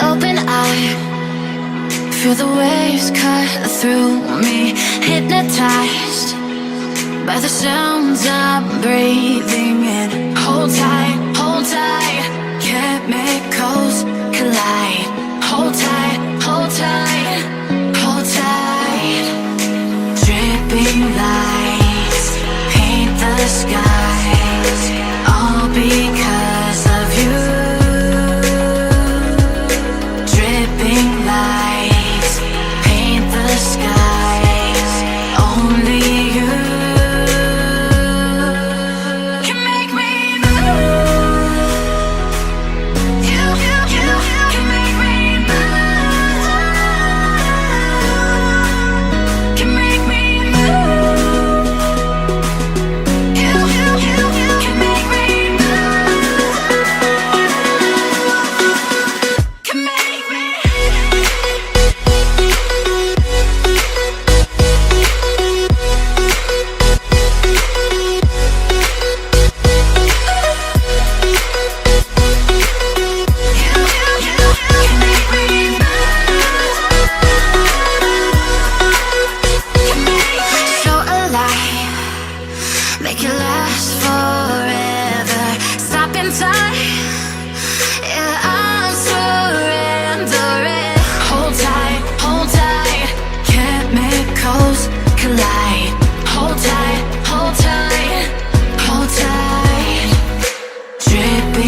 Open eye, feel the waves cut through me, hypnotized by the sounds I'm breathing in. Hold tight, chemicals collide. Hold tight, hold tight, hold tight. Dripping lights paint the skies, all because of you. Dripping lights paint the skies, only you can make me move. You can make me move. Can make me move. You can make me move. Can make me. So alive, make it last forever. Stop in time, yeah, I'm surrendering. Hold tight, chemicals collide. Hold tight, hold tight, hold tight. Dripping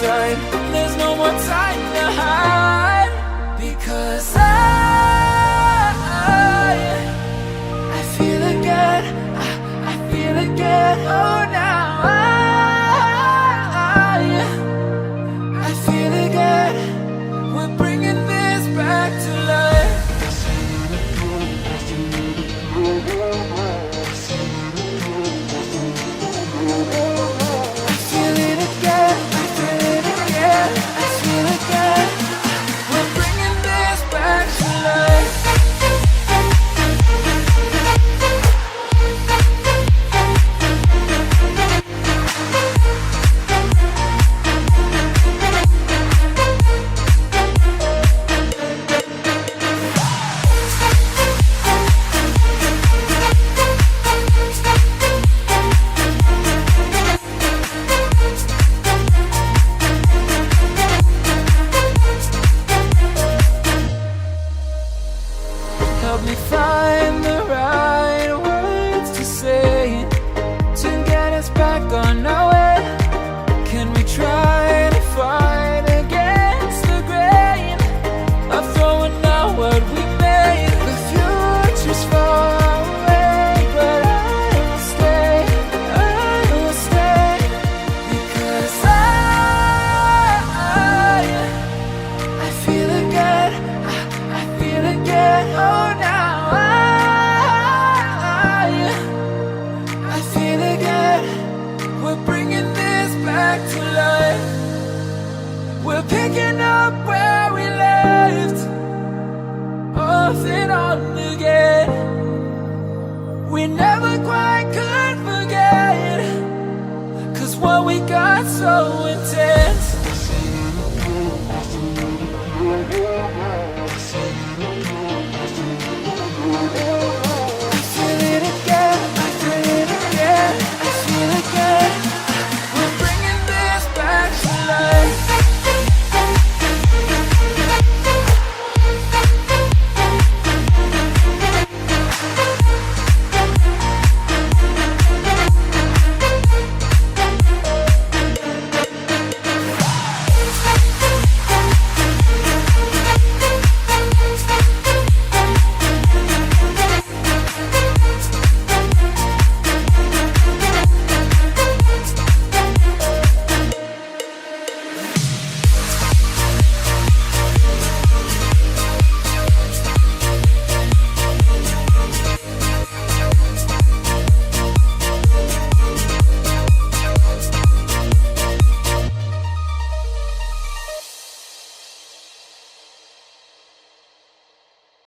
inside. There's no more time to hide, because I feel again, I feel again. Oh, now I feel again. We're bringing this back to life. I feel it again, I feel it again, I feel it again. We're bringing this back to life. Help me find the right words to say to get us back on our way. Can we try to fight against the grain of throwing out what we made? The future's far away, but I will stay, because I feel again, I feel again. Oh, now I feel again. We're bringing this back to life. We're picking up where we left off and on again. We never quite could forget, 'cause what we got so